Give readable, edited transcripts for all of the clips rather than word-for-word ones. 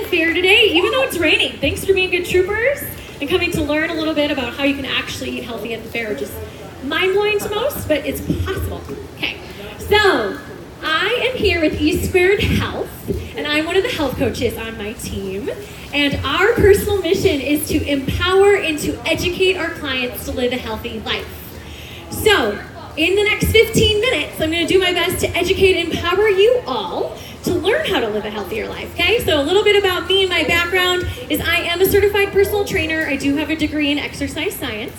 fair today, even though it's raining. Thanks for being good troopers and coming to learn a little bit about how you can actually eat healthy at the fair, which is mind-blowing to most, but it's possible. Okay, so I am here with E Squared Health, and I'm one of the health coaches on my team. And our personal mission is to empower and to educate our clients to live a healthy life. So, in the next 15 minutes, I'm going to do my best to educate and empower you all to learn how to live a healthier life, okay? So a little bit about me and my background is I am a certified personal trainer. I do have a degree in exercise science.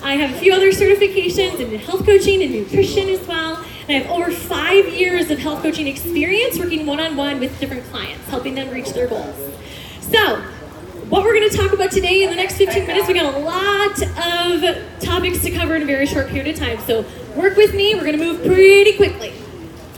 I have a few other certifications in health coaching and nutrition as well. And I have over 5 years of health coaching experience working one-on-one with different clients, helping them reach their goals. So, what we're going to talk about today in the next 15 minutes, we got a lot of topics to cover in a very short period of time. So, work with me. We're going to move pretty quickly.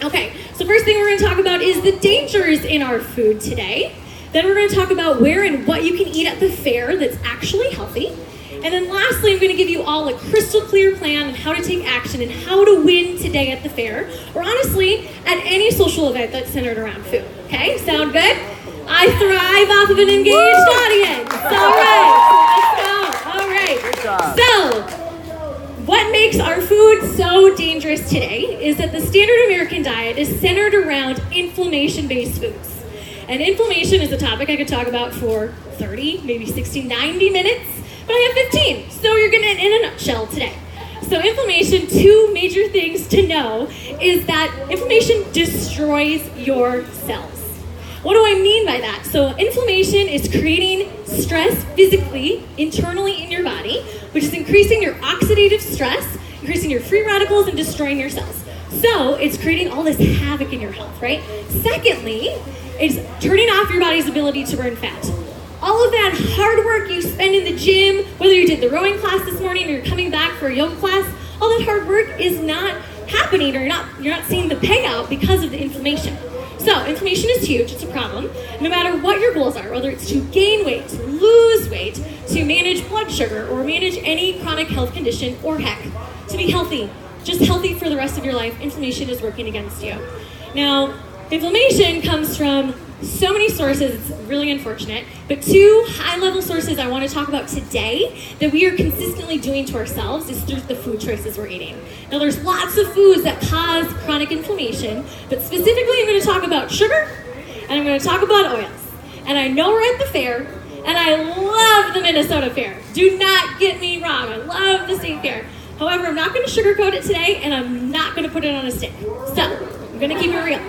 Okay, so first thing we're going to talk about is the dangers in our food today. Then we're going to talk about where and what you can eat at the fair that's actually healthy. And then lastly, I'm going to give you all a crystal clear plan on how to take action and how to win today at the fair, or honestly, at any social event that's centered around food. Okay, sound good? I thrive off of an engaged audience. All right, let's go. All right. So, what makes our food so dangerous today is that the standard American diet is centered around inflammation-based foods. And inflammation is a topic I could talk about for 30, maybe 60, 90 minutes, but I have 15. So you're gonna, in a nutshell today. So inflammation, 2 major things to know is that inflammation destroys your cells. What do I mean by that? So inflammation is creating stress physically, internally in your body, which is increasing your oxidative stress, increasing your free radicals, and destroying your cells. So it's creating all this havoc in your health, right? Secondly, it's turning off your body's ability to burn fat. All of that hard work you spend in the gym, whether you did the rowing class this morning or you're coming back for a yoga class, all that hard work is not happening, or you're not seeing the payout because of the inflammation. So inflammation is huge, it's a problem. No matter what your goals are, whether it's to gain weight, to lose weight, to manage blood sugar, or manage any chronic health condition, or heck, to be healthy, just healthy for the rest of your life, inflammation is working against you. Now, inflammation comes from so many sources, it's really unfortunate, but 2 high-level sources I want to talk about today that we are consistently doing to ourselves is through the food choices we're eating. Now there's lots of foods that cause chronic inflammation, but specifically I'm going to talk about sugar, and I'm going to talk about oils. And I know we're at the fair, and I love the Minnesota Fair. Do not get me wrong, I love the state fair. However, I'm not going to sugarcoat it today, and I'm not going to put it on a stick. So, I'm going to keep it real.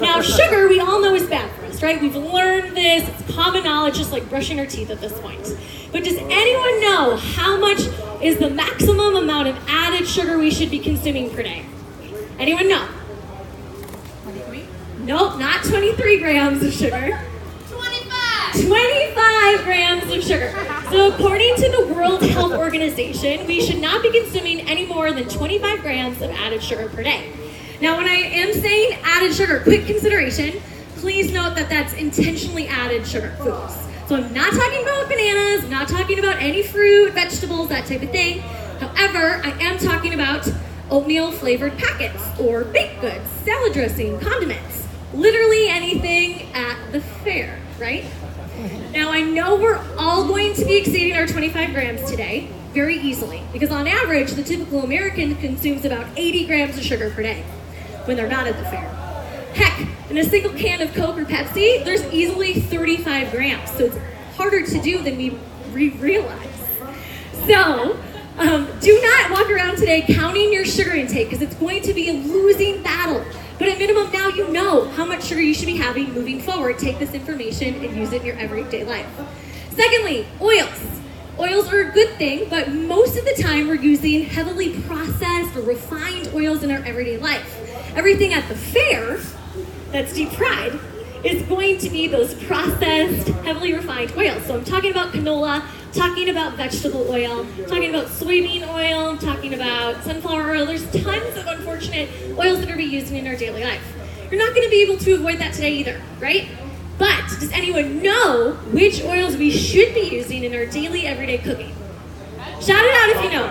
Now, sugar, we all know is bad for us, right? We've learned this. It's common knowledge, just like brushing our teeth at this point. But does anyone know how much is the maximum amount of added sugar we should be consuming per day? Anyone know? 23? Nope, not 23 grams of sugar. 25 grams of sugar. So according to the World Health Organization, we should not be consuming any more than 25 grams of added sugar per day. Now, when I am saying added sugar, quick consideration, please note that that's intentionally added sugar foods. So I'm not talking about bananas, I'm not talking about any fruit, vegetables, that type of thing. However, I am talking about oatmeal flavored packets or baked goods, salad dressing, condiments, literally anything at the fair, right? Now, I know we're all going to be exceeding our 25 grams today very easily, because on average, the typical American consumes about 80 grams of sugar per day when they're not at the fair. Heck, in a single can of Coke or Pepsi, there's easily 35 grams, so it's harder to do than we realize. So, do not walk around today counting your sugar intake, because it's going to be a losing battle. But at minimum, now you know how much sugar you should be having moving forward. Take this information and use it in your everyday life. Secondly, oils. Oils are a good thing, but most of the time we're using heavily processed or refined oils in our everyday life. Everything at the fair that's deep fried is going to be those processed, heavily refined oils. So I'm talking about canola, talking about vegetable oil, talking about soybean oil, talking about sunflower oil. There's tons of unfortunate oils that are being used in our daily life. You're not going to be able to avoid that today either, right? But does anyone know which oils we should be using in our daily, everyday cooking? Shout it out if you know.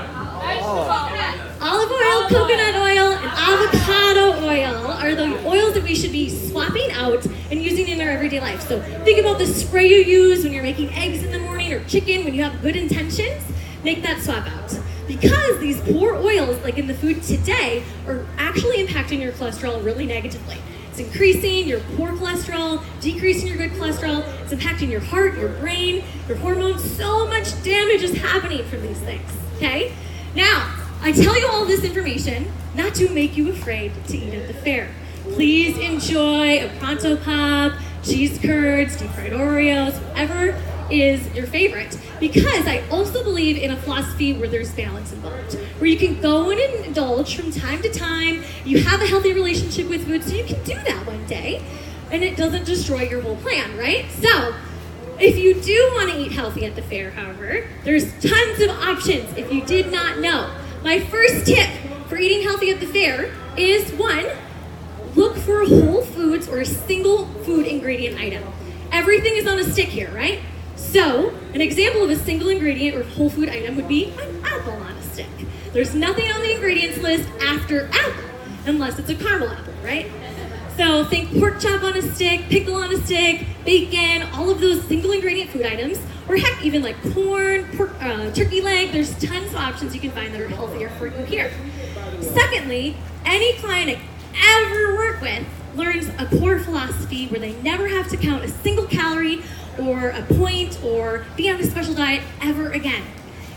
Olive oil, coconut oil, and avocado oil are the oils that we should be swapping out and using in our everyday life. So think about the spray you use when you're making eggs in the morning or chicken when you have good intentions. Make that swap out. Because these poor oils, like in the food today, are actually impacting your cholesterol really negatively. It's increasing your poor cholesterol, decreasing your good cholesterol. It's impacting your heart, your brain, your hormones. So much damage is happening from these things, okay? Now, I tell you all this information not to make you afraid to eat at the fair. Please enjoy a Pronto Pop, cheese curds, deep fried Oreos, whatever is your favorite. Because I also believe in a philosophy where there's balance involved, where you can go and indulge from time to time. You have a healthy relationship with food, so you can do that one day, and it doesn't destroy your whole plan, right? So, if you do want to eat healthy at the fair, however, there's tons of options if you did not know. My first tip for eating healthy at the fair is, one, look for Whole Foods or a single food ingredient item. Everything is on a stick here, right? So, an example of a single ingredient or whole food item would be an apple on a stick. There's nothing on the ingredients list after apple, unless it's a caramel apple, right? So think pork chop on a stick, pickle on a stick, bacon, all of those single ingredient food items, or heck, even like corn, pork, turkey leg. There's tons of options you can find that are healthier for you here. Secondly, any client I ever work with learns a core philosophy where they never have to count a single calorie or a point or be on a special diet ever again.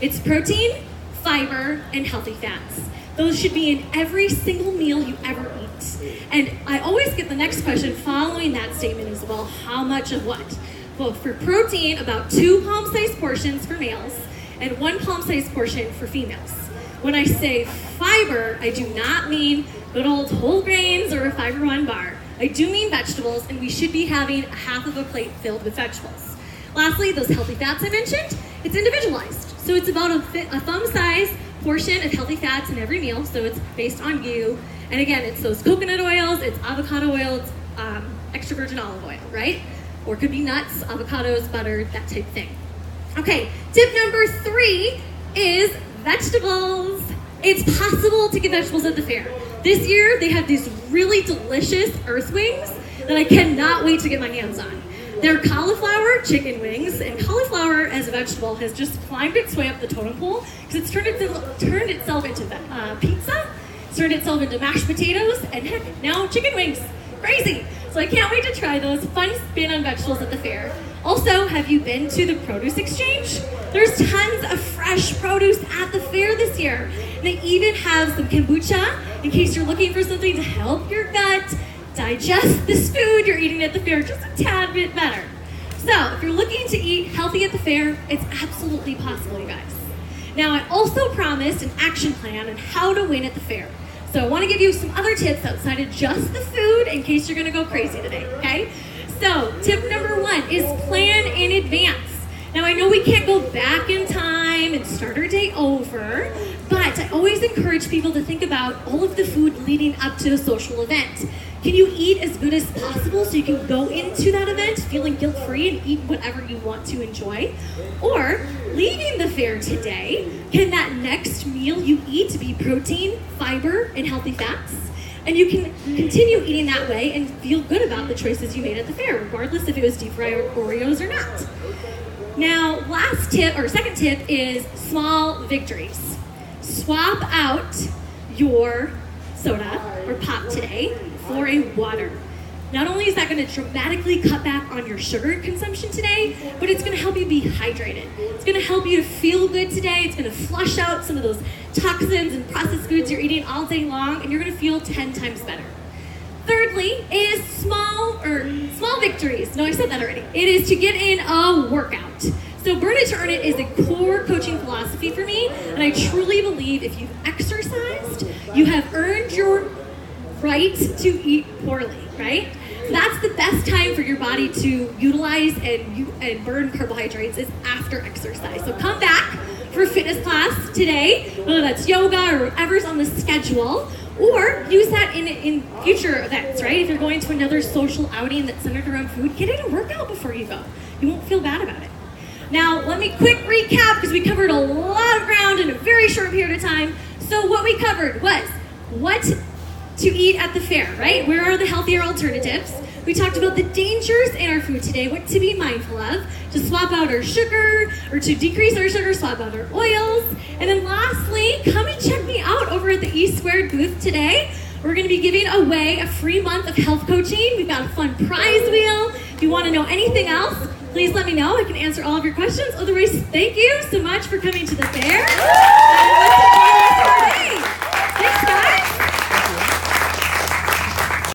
It's protein, fiber, and healthy fats. Those should be in every single meal you ever eat. And I always get the next question following that statement as well, how much of what? Well, for protein, about 2 palm-sized portions for males and 1 palm-sized portion for females. When I say fiber, I do not mean good old whole grains or a Fiber One bar. I do mean vegetables, and we should be having half of a plate filled with vegetables. Lastly, those healthy fats I mentioned, it's individualized. So it's about a thumb-sized portion of healthy fats in every meal, so it's based on you. And again, it's those coconut oils, it's avocado oil, it's extra virgin olive oil, right? Or it could be nuts, avocados, butter, that type of thing. Okay, tip number 3 is vegetables. It's possible to get vegetables at the fair. This year, they have these really delicious earth wings that I cannot wait to get my hands on. They're cauliflower chicken wings, and cauliflower as a vegetable has just climbed its way up the totem pole because it's turned itself into pizza, it's turned itself into mashed potatoes, and heck, now chicken wings. Crazy. So I can't wait to try those. Fun spin on vegetables at the fair. Also, have you been to the produce exchange? There's tons of fresh produce at the fair this year. They even have some kombucha in case you're looking for something to help your gut digest this food you're eating at the fair just a tad bit better. So, if you're looking to eat healthy at the fair, it's absolutely possible, you guys. Now, I also promised an action plan on how to win at the fair. So I want to give you some other tips outside of just the food in case you're going to go crazy today, okay? So, tip number 1 is plan in advance. Now, I know we can't go back in time and start our day over, but I always encourage people to think about all of the food leading up to a social event. Can you eat as good as possible so you can go into that event feeling guilt-free and eat whatever you want to enjoy? Or, leaving the fair today, can that next meal you eat be protein, fiber, and healthy fats? And you can continue eating that way and feel good about the choices you made at the fair, regardless if it was deep fried Oreos or not. Now, second tip is small victories. Swap out your soda or pop today for a water. Not only is that going to dramatically cut back on your sugar consumption today, but it's going to help you be hydrated. It's going to help you to feel good today. It's going to flush out some of those toxins and processed foods you're eating all day long, and you're going to feel 10 times better. Thirdly is small victories. No, I said that already. It is to get in a workout. So Burn It to Earn It is a core coaching philosophy for me, and I truly believe if you've exercised, you have earned your right to eat poorly, right? So that's the best time for your body to utilize and burn carbohydrates is after exercise. So come back for fitness class today, whether that's yoga or whatever's on the schedule, or use that in future events, right? If you're going to another social outing that's centered around food, get in a workout before you go. You won't feel bad about it. Now, let me quick recap because we covered a lot of ground in a very short period of time. So what we covered was what to eat at the fair, right? Where are the healthier alternatives? We talked about the dangers in our food today, what to be mindful of, to swap out our sugar, or to decrease our sugar, swap out our oils. And then lastly, come and check me out over at the E Squared booth today. We're gonna be giving away a free month of health coaching. We've got a fun prize wheel. If you wanna know anything else, please let me know. I can answer all of your questions. Otherwise, thank you so much for coming to the fair.